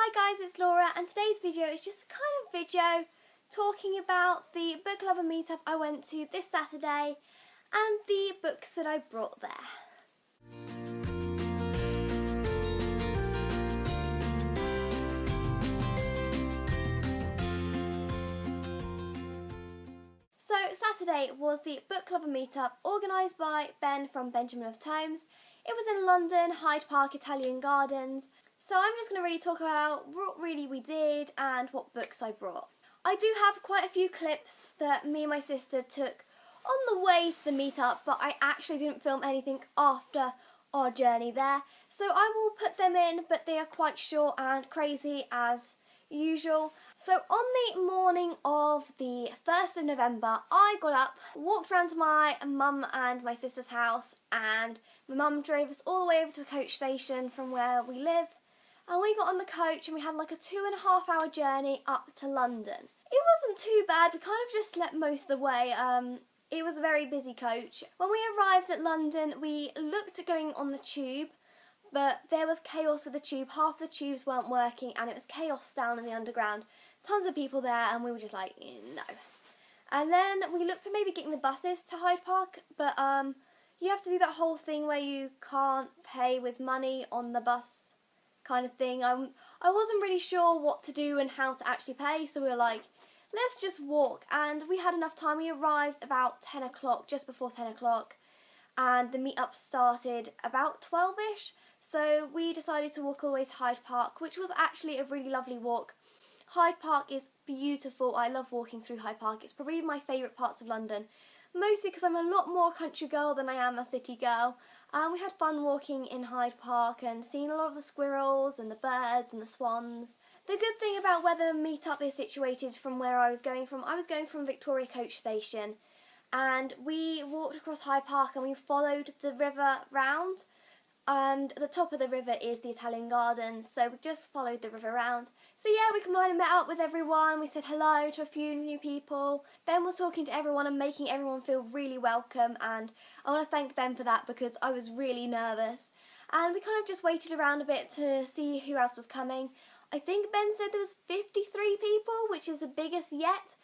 Hi guys, it's Laura and today's video is just a kind of video talking about the book lover meetup I went to this Saturday and the books that I brought there. So Saturday was the book lover meetup organised by Ben from Benjamin of Tomes. It was in London, Hyde Park, Italian Gardens. So I'm just going to really talk about what really we did and what books I brought. I do have quite a few clips that me and my sister took on the way to the meetup, but I actually didn't film anything after our journey there. So I will put them in, but they are quite short and crazy as usual. So on the morning of the 1st of November, I got up, walked round to my mum and my sister's house, and my mum drove us all the way over to the coach station from where we live. And we got on the coach and we had like a 2.5 hour journey up to London. It wasn't too bad, we kind of just slept most of the way. It was a very busy coach. When we arrived at London, we looked at going on the tube, but there was chaos with the tube. Half the tubes weren't working and it was chaos down in the underground. Tons of people there and we were just like, no. And then we looked at maybe getting the buses to Hyde Park, but you have to do that whole thing where you can't pay with money on the bus kind of thing. I wasn't really sure what to do and how to actually pay, so we were like, let's just walk. And we had enough time. We arrived about 10 o'clock, just before 10 o'clock, and the meetup started about 12ish. So we decided to walk all the way to Hyde Park, which was actually a really lovely walk. Hyde Park is beautiful. I love walking through Hyde Park. It's probably my favourite parts of London, mostly because I'm a lot more country girl than I am a city girl. We had fun walking in Hyde Park and seeing a lot of the squirrels and the birds and the swans. The good thing about where the meetup is situated from where I was going from Victoria Coach Station, and we walked across Hyde Park and we followed the river round. And at the top of the river is the Italian Gardens, so we just followed the river round. So yeah, we kind of met up with everyone, we said hello to a few new people. Ben was talking to everyone and making everyone feel really welcome, and I want to thank Ben for that because I was really nervous. And we kind of just waited around a bit to see who else was coming. I think Ben said there was 53 people, which is the biggest yet.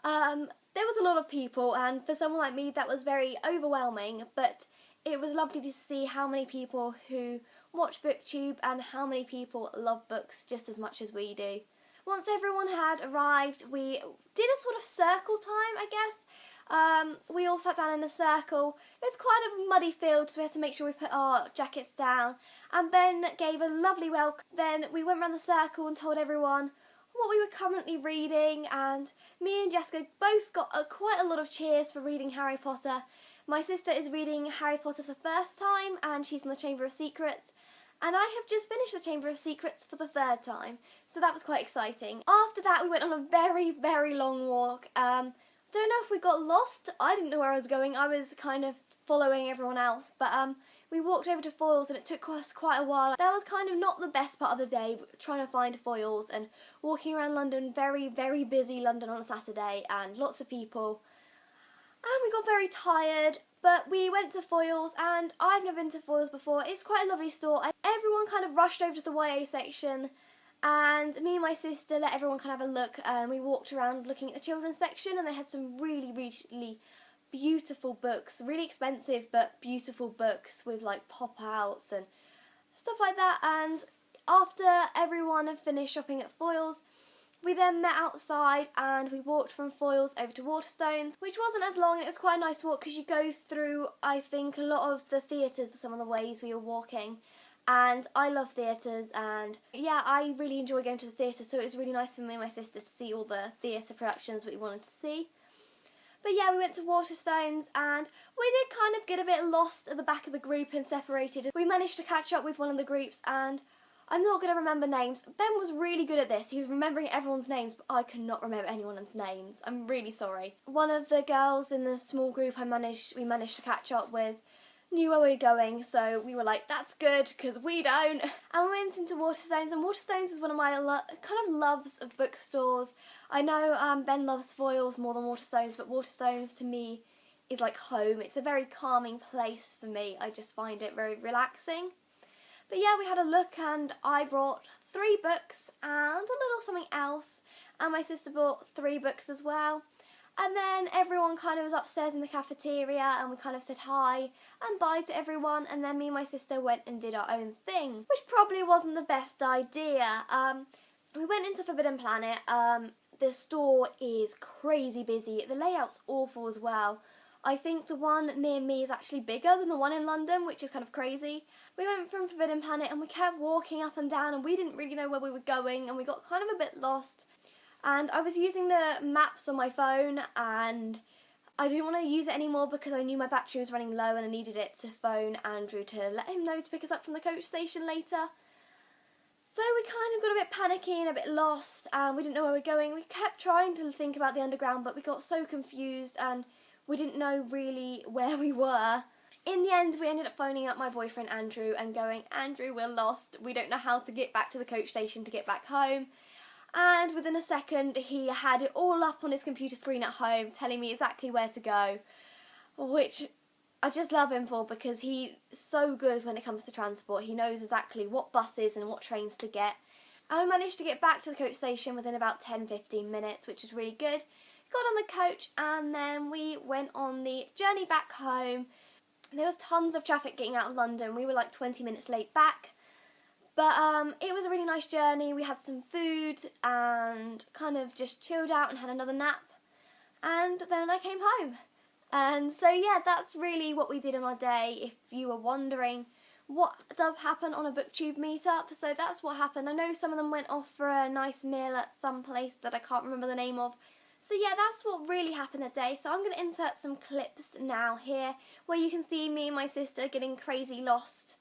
There was a lot of people, and for someone like me that was very overwhelming, but it was lovely to see how many people who watch BookTube and how many people love books just as much as we do. Once everyone had arrived, we did a sort of circle time, I guess. We all sat down in a circle. It was quite a muddy field, so we had to make sure we put our jackets down. And Ben gave a lovely welcome. Then we went around the circle and told everyone what we were currently reading, and me and Jessica both got quite a lot of cheers for reading Harry Potter. My sister is reading Harry Potter for the first time and she's in the Chamber of Secrets, and I have just finished the Chamber of Secrets for the third time, so that was quite exciting. After that we went on a very, very long walk. Don't know if we got lost. I didn't know where I was going. I was kind of following everyone else, but we walked over to Foyles and it took us quite a while. That was kind of not the best part of the day, trying to find Foyles and walking around London, very, very busy London on a Saturday and lots of people. And we got very tired, but we went to Foyles, and I've never been to Foyles before. It's quite a lovely store. Everyone kind of rushed over to the YA section, and me and my sister let everyone kind of have a look, and we walked around looking at the children's section, and they had some really, really beautiful books, really expensive but beautiful books with like pop-outs and stuff like that. And after everyone had finished shopping at Foyles, we then met outside and we walked from Foyles over to Waterstones, which wasn't as long, and it was quite a nice walk because you go through, I think, a lot of the theatres, some of the ways we were walking. And I love theatres, and yeah, I really enjoy going to the theatre, so it was really nice for me and my sister to see all the theatre productions that we wanted to see. But yeah, we went to Waterstones and we did kind of get a bit lost at the back of the group and separated. We managed to catch up with one of the groups, and I'm not going to remember names. Ben was really good at this. He was remembering everyone's names, but I could not remember anyone's names. I'm really sorry. One of the girls in the small group we managed to catch up with knew where we were going, so we were like, that's good, because we don't. And we went into Waterstones, and Waterstones is one of my kind of loves of bookstores. I know Ben loves Foyles more than Waterstones, but Waterstones to me is like home. It's a very calming place for me. I just find it very relaxing. But yeah, we had a look and I brought 3 books and a little something else, and my sister bought 3 books as well. And then everyone kind of was upstairs in the cafeteria, and we kind of said hi and bye to everyone, and then me and my sister went and did our own thing, which probably wasn't the best idea. We went into Forbidden Planet. The store is crazy busy. The layout's awful as well. I think the one near me is actually bigger than the one in London, which is kind of crazy. We went from Forbidden Planet and we kept walking up and down, and we didn't really know where we were going, and we got kind of a bit lost. And I was using the maps on my phone, and I didn't want to use it anymore because I knew my battery was running low and I needed it to phone Andrew to let him know to pick us up from the coach station later. So we kind of got a bit panicky and a bit lost, and we didn't know where we were going. We kept trying to think about the underground, but we got so confused and we didn't know really where we were. In the end, we ended up phoning up my boyfriend Andrew and going, Andrew, we're lost. We don't know how to get back to the coach station to get back home. And within a second, he had it all up on his computer screen at home, telling me exactly where to go, which I just love him for, because he's so good when it comes to transport. He knows exactly what buses and what trains to get. And we managed to get back to the coach station within about 10-15 minutes, which was really good. Got on the coach, and then we went on the journey back home. There was tons of traffic getting out of London. We were like 20 minutes late back. But it was a really nice journey. We had some food and kind of just chilled out and had another nap. And then I came home. And so yeah, that's really what we did on our day, if you were wondering what does happen on a booktube meetup. So that's what happened. I know some of them went off for a nice meal at some place that I can't remember the name of. So yeah, that's what really happened that day. So I'm going to insert some clips now here where you can see me and my sister getting crazy lost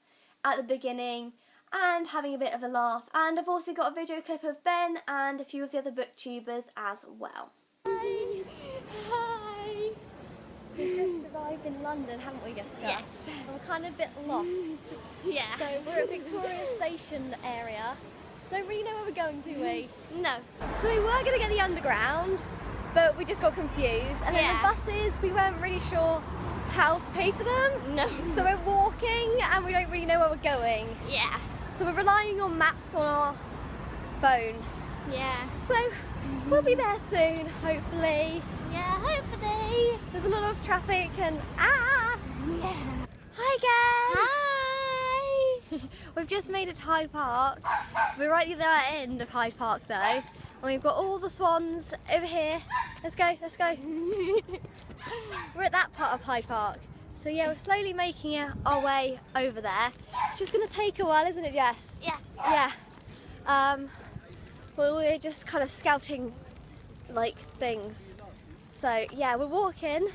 at the beginning and having a bit of a laugh. And I've also got a video clip of Ben and a few of the other booktubers as well. Hi! Hi! So we've just arrived in London, haven't we, Jessica? Yes. We're kind of a bit lost. Yeah. So we're at Victoria Station area. Don't really know where we're going, do we? No. So we were going to get the underground, but we just got confused. And then the buses, we weren't really sure how to pay for them. No. So we're walking and we don't really know where we're going. Yeah. So we're relying on maps on our phone. Yeah. So we'll be there soon, hopefully. Yeah, hopefully. There's a lot of traffic and Yeah. Hi guys! Hi! We've just made it to Hyde Park. We're right at the end of Hyde Park though. And we've got all the swans over here. Let's go, let's go. We're at that part of Hyde Park. So yeah, we're slowly making our way over there. It's just going to take a while, isn't it, Jess? Yeah. Yeah. Well, we're just kind of scouting like things. So yeah, we're walking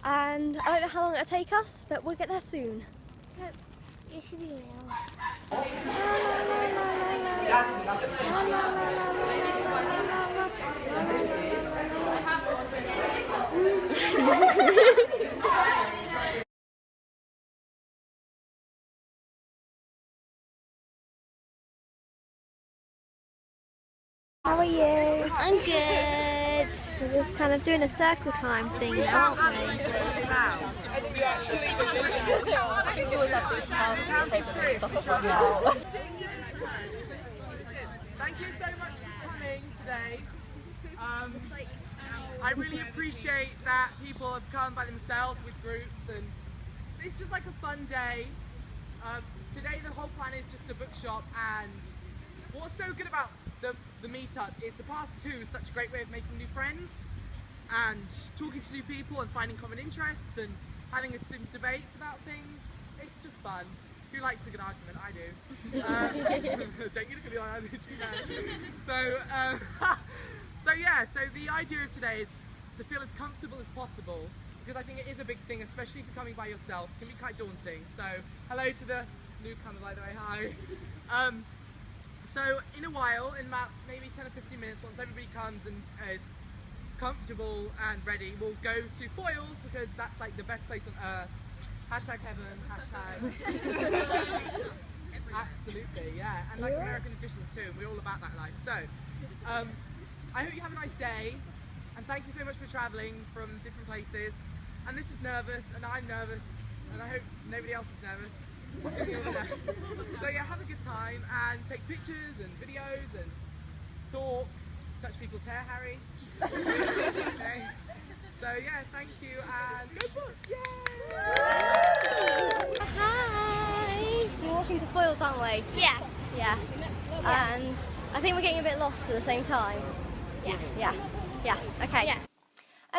and I don't know how long it'll take us, but we'll get there soon. Yes, we will. How are you? I'm good. We're just kind of doing a circle time thing now, aren't we? Thank you so much for coming today. I really appreciate that people have come by themselves with groups, and it's just like a fun day. Today the whole plan is just a bookshop, and what's so good about the meetup is the past two is such a great way of making new friends and talking to new people and finding common interests and having some debates about things. It's just fun. Who likes a good argument? I do. Don't you look at me like that, So yeah, so the idea of today is to feel as comfortable as possible, because I think it is a big thing, especially if you're coming by yourself. It can be quite daunting. So hello to the newcomer, by the way, hi. So in a while, in about maybe 10 or 15 minutes, once everybody comes and is comfortable and ready, we'll go to Foyles, because that's like the best place on earth. Hashtag heaven, hashtag. Absolutely, yeah. And like American Editions too, and we're all about that life. So, I hope you have a nice day, and thank you so much for travelling from different places. And this is nervous, and I'm nervous, and I hope nobody else is nervous. Just doing all the best. So yeah, have a good time and take pictures and videos and talk. Touch people's hair, Harry. Okay. So yeah, thank you and go Books! Yay! Hi. We're walking to Foyles, aren't we? Yeah. Yeah. And I think we're getting a bit lost at the same time. Yeah. Yeah. Yeah. Okay. Yeah.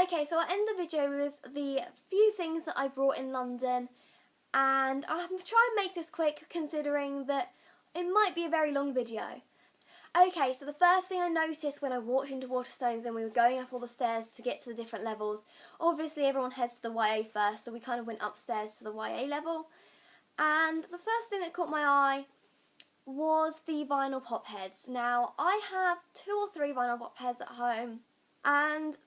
Okay, so I'll end the video with the few things that I brought in London, and I'm try and make this quick considering that it might be a very long video. Okay, so the first thing I noticed when I walked into Waterstones and we were going up all the stairs to get to the different levels, obviously everyone heads to the YA first, so we kind of went upstairs to the YA level, and the first thing that caught my eye was the vinyl pop heads. Now, I have 2 or 3 vinyl pop heads at home, and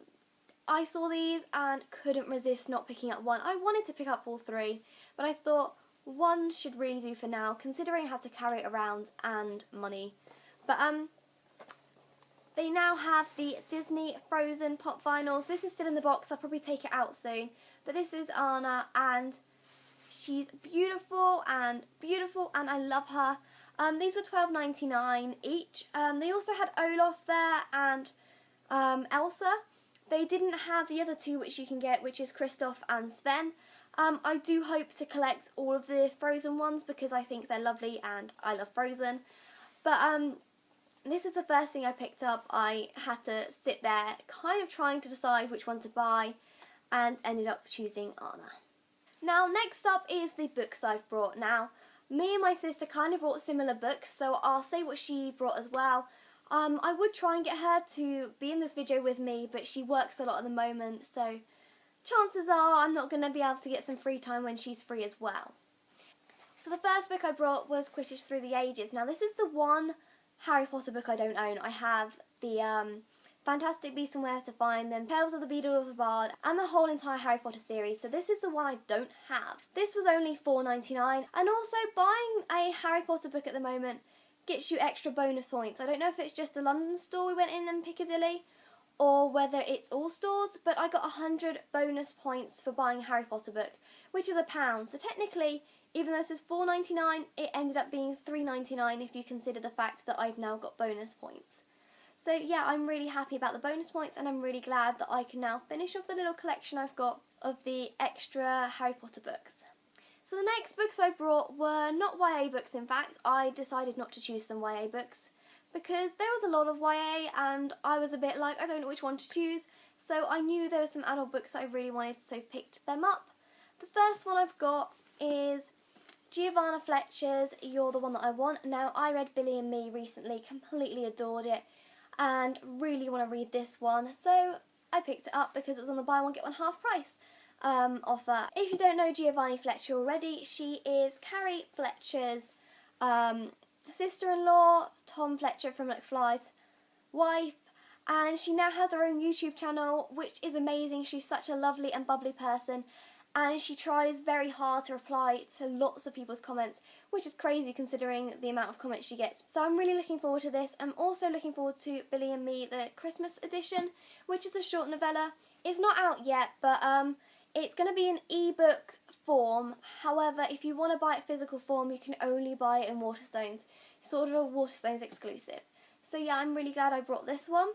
I saw these and couldn't resist not picking up one. I wanted to pick up all 3, but I thought one should really do for now, considering I had to carry it around and money. But they now have the Disney Frozen pop vinyls. This is still in the box. I'll probably take it out soon. But this is Anna, and she's beautiful, and I love her. These were $12.99 each. They also had Olaf there and Elsa. They didn't have the other 2 which you can get, which is Kristoff and Sven. I do hope to collect all of the Frozen ones because I think they're lovely and I love Frozen. But this is the first thing I picked up. I had to sit there kind of trying to decide which one to buy and ended up choosing Anna. Now next up is the books I've brought. Now me and my sister kind of brought similar books, so I'll say what she brought as well. I would try and get her to be in this video with me, but she works a lot at the moment, so chances are I'm not going to be able to get some free time when she's free as well. So the first book I brought was Quidditch Through the Ages. Now this is the one Harry Potter book I don't own. I have the Fantastic Beasts and Where to Find Them, Tales of the Beedle of the Bard, and the whole entire Harry Potter series, so this is the one I don't have. This was only $4.99, and also buying a Harry Potter book at the moment gets you extra bonus points. I don't know if it's just the London store we went in Piccadilly, or whether it's all stores, but I got 100 bonus points for buying a Harry Potter book, which is £1. So technically, even though this is $4.99, it ended up being $3.99 if you consider the fact that I've now got bonus points. So yeah, I'm really happy about the bonus points, and I'm really glad that I can now finish off the little collection I've got of the extra Harry Potter books. So the next books I brought were not YA books. In fact, I decided not to choose some YA books because there was a lot of YA and I was a bit like, I don't know which one to choose, so I knew there were some adult books that I really wanted, so picked them up. The first one I've got is Giovanna Fletcher's You're the One That I Want. Now, I read Billy and Me recently, completely adored it, and really want to read this one, so I picked it up because it was on the buy one get one half price offer. If you don't know Giovanna Fletcher already, she is Carrie Fletcher's sister-in-law, Tom Fletcher from McFly's wife, and she now has her own YouTube channel, which is amazing. She's such a lovely and bubbly person, and she tries very hard to reply to lots of people's comments, which is crazy considering the amount of comments she gets. So I'm really looking forward to this. I'm also looking forward to Billy and Me, the Christmas edition, which is a short novella. It's not out yet, but it's going to be in ebook form. However, if you want to buy it physical form, you can only buy it in Waterstones. It's sort of a Waterstones exclusive. So yeah, I'm really glad I brought this one.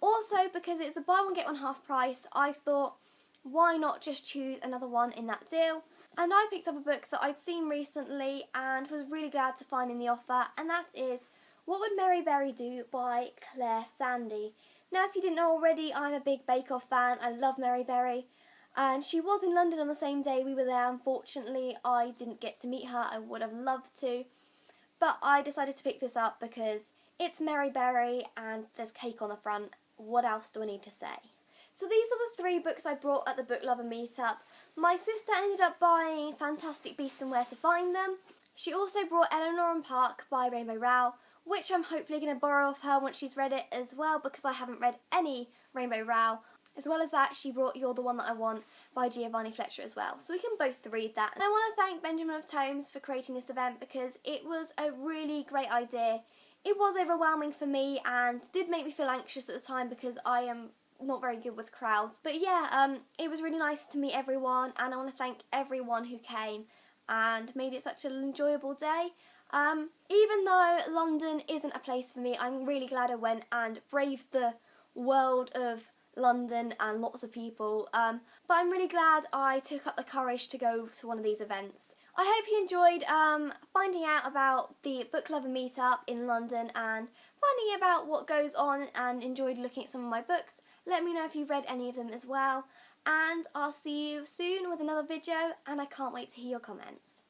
Also, because it's a buy one get one half price, I thought, why not just choose another one in that deal? And I picked up a book that I'd seen recently and was really glad to find in the offer, and that is What Would Mary Berry Do by Claire Sandy. Now, if you didn't know already, I'm a big Bake Off fan. I love Mary Berry, and she was in London on the same day we were there. Unfortunately, I didn't get to meet her. I would have loved to, but I decided to pick this up because it's Mary Berry and there's cake on the front. What else do I need to say? So these are the 3 books I brought at the Book Lover meetup. My sister ended up buying Fantastic Beasts and Where to Find Them. She also brought Eleanor and Park by Rainbow Rowell, which I'm hopefully going to borrow off her once she's read it as well, because I haven't read any Rainbow Rowell. As well as that, she brought You're the One That I Want by Giovanna Fletcher as well. So we can both read that. And I want to thank Benjamin of Tomes for creating this event because it was a really great idea. It was overwhelming for me and did make me feel anxious at the time because I am not very good with crowds. But yeah, it was really nice to meet everyone, and I want to thank everyone who came. and made it such an enjoyable day. Even though London isn't a place for me, I'm really glad I went and braved the world of London and lots of people. But I'm really glad I took up the courage to go to one of these events. I hope you enjoyed finding out about the book lover meetup in London and finding about what goes on, and enjoyed looking at some of my books. Let me know if you've read any of them as well, and I'll see you soon with another video, and I can't wait to hear your comments.